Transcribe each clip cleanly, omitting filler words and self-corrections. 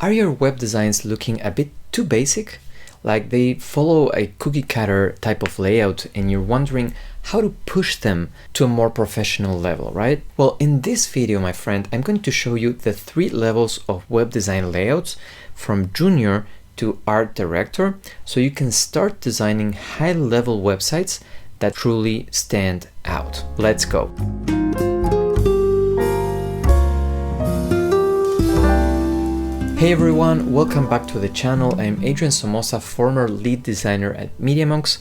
Are your web designs looking a bit too basic? Like they follow a cookie cutter type of layout and you're wondering how to push them to a more professional level, right? Well, in this video, my friend, I'm going to show you the 3 levels of web design layouts from junior to art director, so you can start designing high-level websites that truly stand out. Let's go. Hey everyone, welcome back to the channel. I'm Adrian Somoza, former lead designer at MediaMonks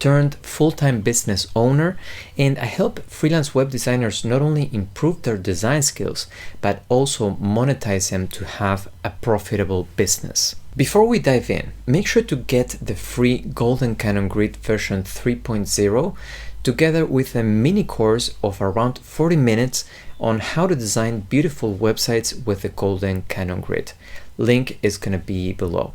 turned full-time business owner, and I help freelance web designers not only improve their design skills, but also monetize them to have a profitable business. Before we dive in, make sure to get the free Golden Canon Grid version 3.0 together with a mini course of around 40 minutes on how to design beautiful websites with the Golden Canon Grid. Link is going to be below.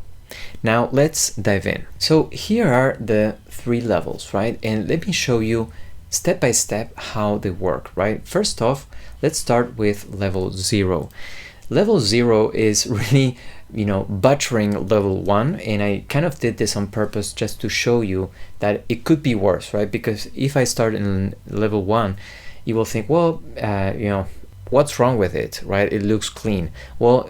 Now let's dive in. So here are the 3 levels, right? And let me show you step by step how they work, right? First off, let's start with level 0. Level 0 is really, butchering level 1, and I kind of did this on purpose just to show you that it could be worse, right? Because if I start in level 1, you will think, well, what's wrong with it, right? It looks clean. Well,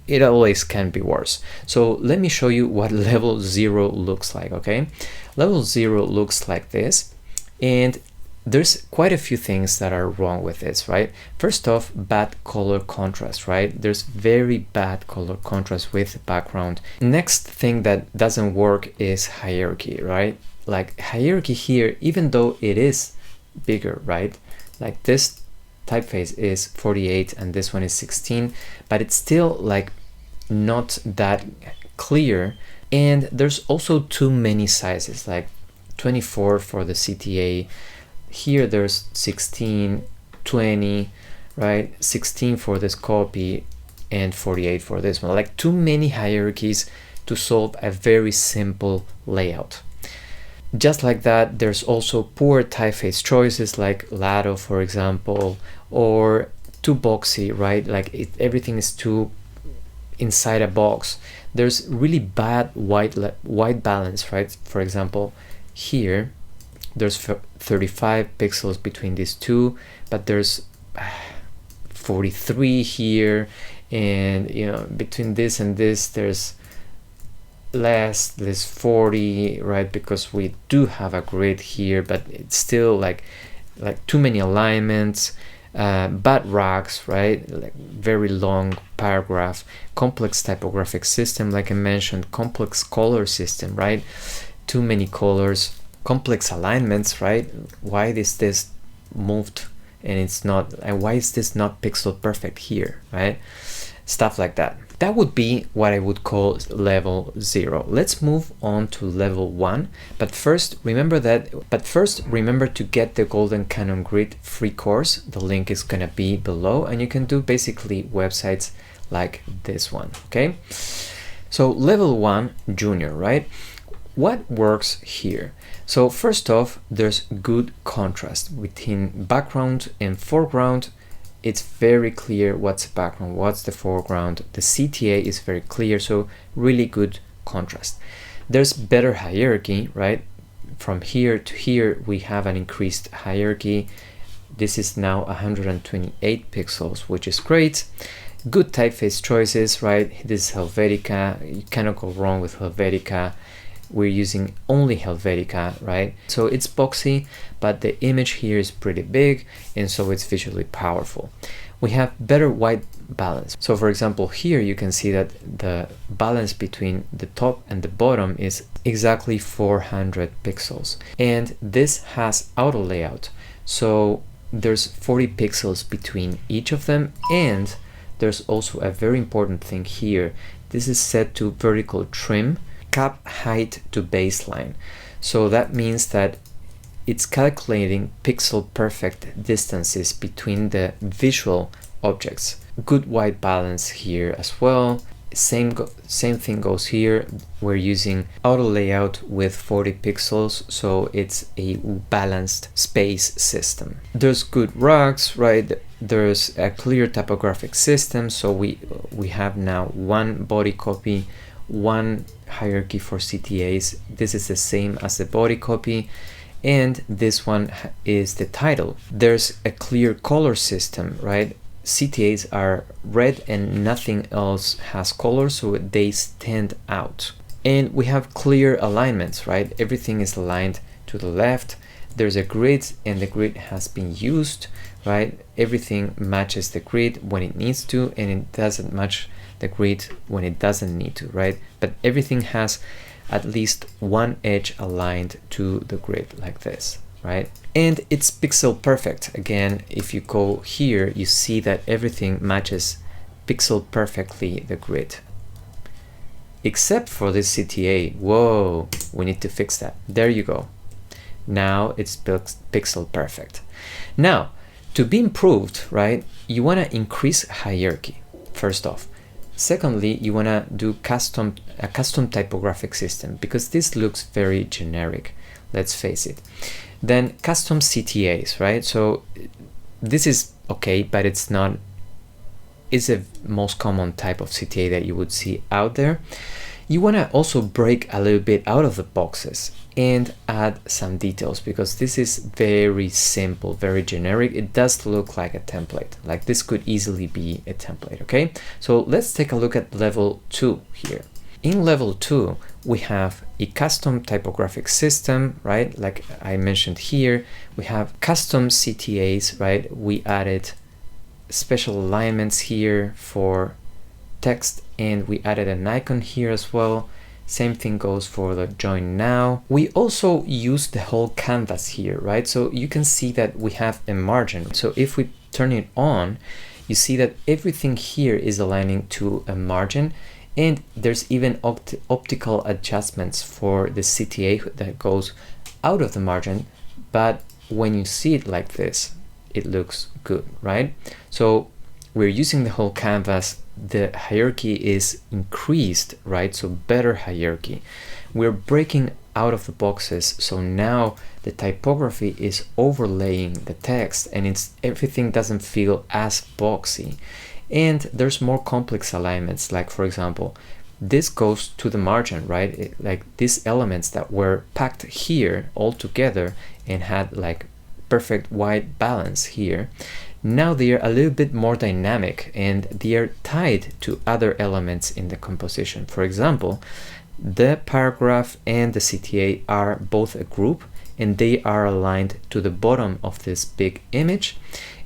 it always can be worse. So let me show you what level 0 looks like, okay? Level 0 looks like this, and there's quite a few things that are wrong with this, right? First off, bad color contrast, right? There's very bad color contrast with the background. Next thing that doesn't work is hierarchy, right? Like hierarchy here, even though it is bigger, right? Like this typeface is 48 and this one is 16, but it's still like not that clear. And there's also too many sizes, like 24 for the CTA. Here there's 16, 20, right? 16 for this copy and 48 for this one. Like too many hierarchies to solve a very simple layout. Just like that, there's also poor typeface choices like Lado, for example, or too boxy, right? Like everything is too inside a box. There's really bad white balance, right? For example, here there's 35 pixels between these two, but there's 43 here, and between this and this there's less, there's 40, right? Because we do have a grid here, but it's still like too many alignments, bad rags, right? Like very long paragraph, complex typographic system, like I mentioned, complex color system, right? Too many colors, complex alignments, right? Why is this moved and it's not, and why is this not pixel perfect here, right? Stuff like that. That would be what I would call level 0. Let's move on to level 1. But first, remember to get the Golden Canon Grid free course. The link is gonna be below, and you can do basically websites like this one, okay? So level 1, junior, right? What works here? So first off, there's good contrast between background and foreground. It's very clear what's the background, what's the foreground. The CTA is very clear, so really good contrast. There's better hierarchy, right? From here to here, we have an increased hierarchy. This is now 128 pixels, which is great. Good typeface choices, right? This is Helvetica. You cannot go wrong with Helvetica. We're using only Helvetica, right? So it's boxy, but the image here is pretty big, and so it's visually powerful. We have better white balance. So for example, here you can see that the balance between the top and the bottom is exactly 400 pixels. And this has auto layout. So there's 40 pixels between each of them, and there's also a very important thing here. This is set to vertical trim, cap height to baseline. So that means that it's calculating pixel perfect distances between the visual objects. Good white balance here as well. Same thing goes here. We're using auto layout with 40 pixels, so it's a balanced space system. There's good rugs, right? There's a clear typographic system, so we have now one body copy, one hierarchy for CTAs. This is the same as the body copy, and this one is the title. There's a clear color system, right? CTAs are red and nothing else has color, so they stand out. And we have clear alignments, right? Everything is aligned to the left. There's a grid, and the grid has been used, right? Everything matches the grid when it needs to, and it doesn't match the grid when it doesn't need to, right? But everything has at least one edge aligned to the grid like this, right? And it's pixel perfect. Again, if you go here, you see that everything matches pixel perfectly the grid. Except for this CTA. Whoa, we need to fix that. There you go. Now it's pixel perfect. Now, to be improved, right, you want to increase hierarchy, first off. Secondly, you want to do a custom typographic system, because this looks very generic, let's face it. Then custom CTAs, right? So this is okay, but it's the most common type of CTA that you would see out there. You want to also break a little bit out of the boxes and add some details, because this is very simple, very generic. It does look like a template. Like this could easily be a template, okay? So let's take a look at level 2 here. In level 2, we have a custom typographic system, right? Like I mentioned here, we have custom CTAs, right? We added special alignments here for text, and we added an icon here as well. Same thing goes for the join now. We also use the whole canvas here, right? So you can see that we have a margin. So if we turn it on, you see that everything here is aligning to a margin. And there's even optical adjustments for the CTA that goes out of the margin. But when you see it like this, it looks good, right? So we're using the whole canvas. The hierarchy is increased, right? So better hierarchy. We're breaking out of the boxes. So now the typography is overlaying the text, and everything doesn't feel as boxy. And there's more complex alignments, like for example, this goes to the margin, right? Like these elements that were packed here all together and had like perfect white balance here. Now they are a little bit more dynamic, and they are tied to other elements in the composition. For example, the paragraph and the CTA are both a group, and they are aligned to the bottom of this big image.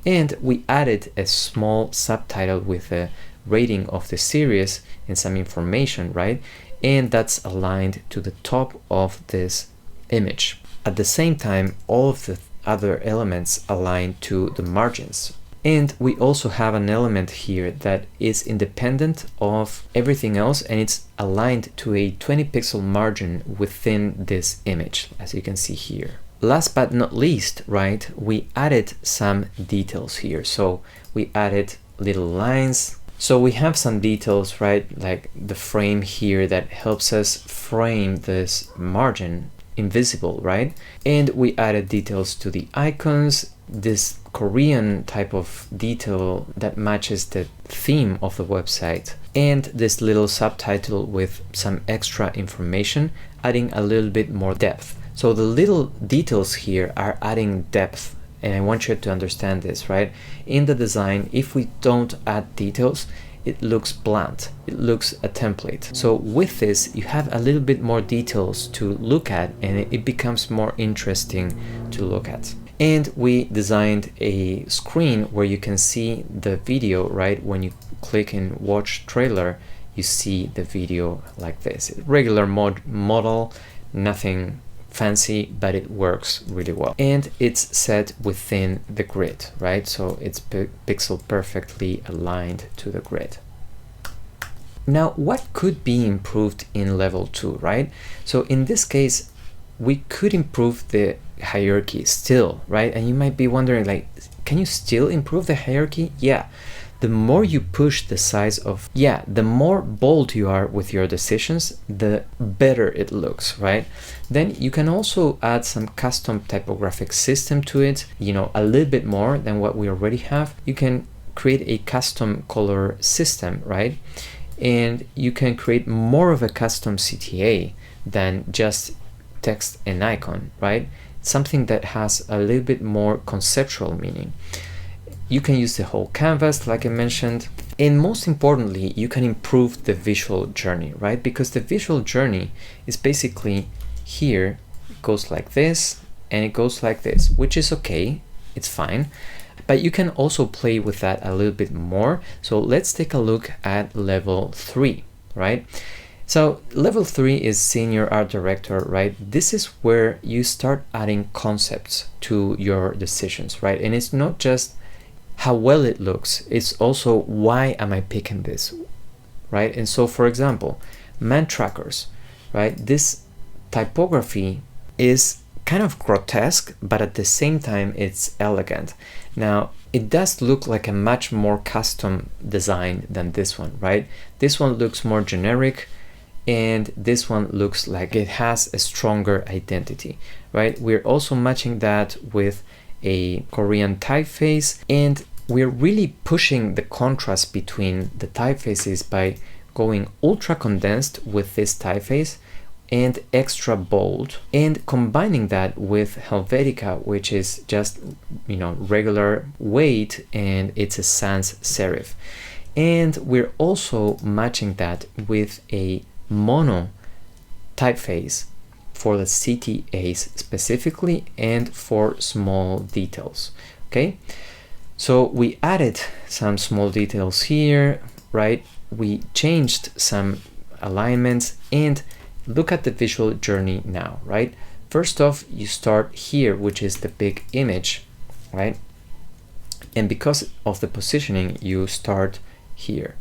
And we added a small subtitle with a rating of the series and some information, right? And that's aligned to the top of this image. At the same time, all of the other elements align to the margins. And we also have an element here that is independent of everything else, and it's aligned to a 20 pixel margin within this image, as you can see here. Last but not least, right, we added some details here. So we added little lines. So we have some details, right, like the frame here that helps us frame this margin invisible, right? And we added details to the icons, this Korean type of detail that matches the theme of the website, and this little subtitle with some extra information, adding a little bit more depth. So the little details here are adding depth, and I want you to understand this, right? In the design, if we don't add details, it looks bland, it looks a template. So with this, you have a little bit more details to look at, and it becomes more interesting to look at. And we designed a screen where you can see the video, right? When you click and watch trailer, you see the video like this. Regular model, nothing fancy, but it works really well. And it's set within the grid, right? So it's pixel perfectly aligned to the grid. Now, what could be improved in level 2, right? So in this case, we could improve the hierarchy still, right? And you might be wondering, like, can you still improve the hierarchy? Yeah, the more you push the size of, the more bold you are with your decisions, the better it looks, right? Then you can also add some custom typographic system to it, a little bit more than what we already have. You can create a custom color system, right? And you can create more of a custom CTA than just text and icon, right? Something that has a little bit more conceptual meaning. You can use the whole canvas, like I mentioned. And most importantly, you can improve the visual journey, right? Because the visual journey is basically here, it goes like this, and it goes like this, which is okay, it's fine. But you can also play with that a little bit more. So let's take a look at level 3, right? So level 3 is senior art director, right? This is where you start adding concepts to your decisions, right? And it's not just how well it looks, it's also why am I picking this, right? And so, for example, man trackers, right? This typography is kind of grotesque, but at the same time it's elegant. Now, it does look like a much more custom design than this one, right? This one looks more generic, and this one looks like it has a stronger identity, right? We're also matching that with a Korean typeface, and we're really pushing the contrast between the typefaces by going ultra condensed with this typeface and extra bold, and combining that with Helvetica, which is just regular weight, and it's a sans serif. And we're also matching that with a mono typeface for the CTAs specifically and for small details. Okay, so we added some small details here, right? We changed some alignments, and look at the visual journey now, right? First off, you start here, which is the big image, right? And because of the positioning, you start here.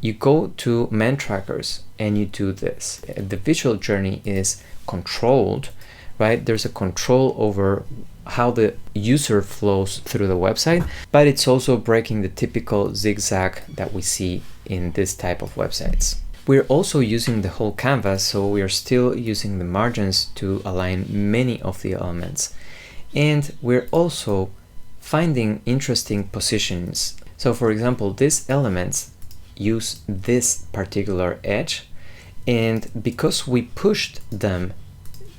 You go to man trackers and you do this. The visual journey is controlled, right? There's a control over how the user flows through the website, but it's also breaking the typical zigzag that we see in this type of websites. We're also using the whole canvas, so we are still using the margins to align many of the elements. And we're also finding interesting positions. So for example, these elements use this particular edge, and because we pushed them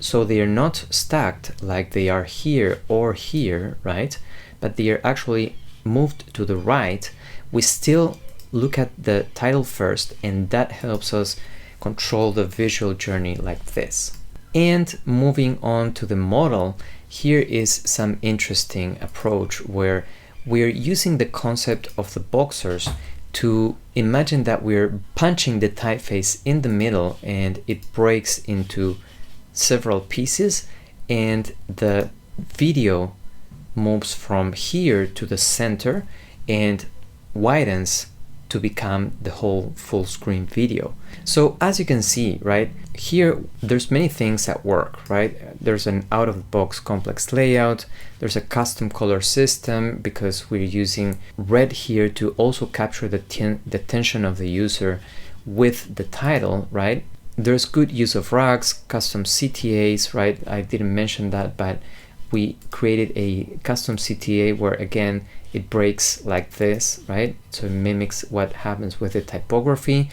so they are not stacked like they are here or here, right, but they are actually moved to the right, we still look at the title first, and that helps us control the visual journey like this. And moving on to the model, here is some interesting approach where we're using the concept of the boxers to imagine that we're punching the typeface in the middle, and it breaks into several pieces, and the video moves from here to the center and widens to become the whole full screen video. So as you can see, right, here there's many things that work, right? There's an out-of-the-box complex layout, there's a custom color system because we're using red here to also capture the tension of the user with the title, right? There's good use of rugs, custom CTAs, right? I didn't mention that, but we created a custom CTA where again it breaks like this, right? So it mimics what happens with the typography,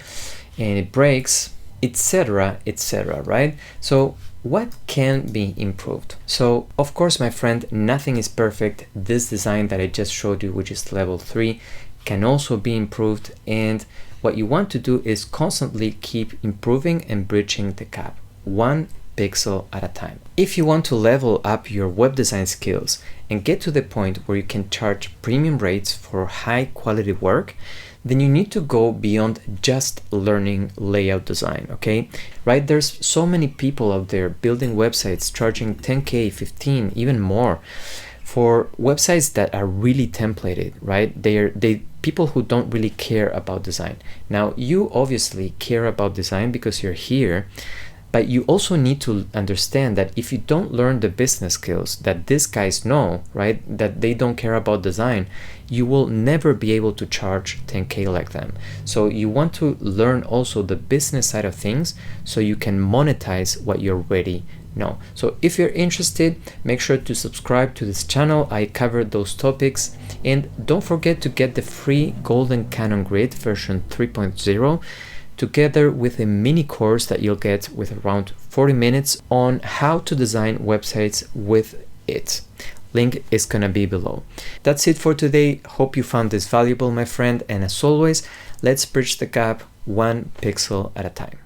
and it breaks, etc., etc., right? So what can be improved? So of course, my friend, nothing is perfect. This design that I just showed you, which is level 3, can also be improved, and what you want to do is constantly keep improving and bridging the gap, one pixel at a time. If you want to level up your web design skills and get to the point where you can charge premium rates for high quality work, then you need to go beyond just learning layout design, okay? Right? There's so many people out there building websites charging 10K, 15, even more for websites that are really templated, right? They people who don't really care about design. Now, you obviously care about design because you're here, But you also need to understand that if you don't learn the business skills that these guys know, right, that they don't care about design, you will never be able to charge 10K like them. So you want to learn also the business side of things so you can monetize what you already know. So if you're interested, make sure to subscribe to this channel. I covered those topics, and don't forget to get the free Golden Canon Grid version 3.0 together with a mini course that you'll get with around 40 minutes on how to design websites with it. Link is gonna be below. That's it for today. Hope you found this valuable, my friend, and as always, let's bridge the gap one pixel at a time.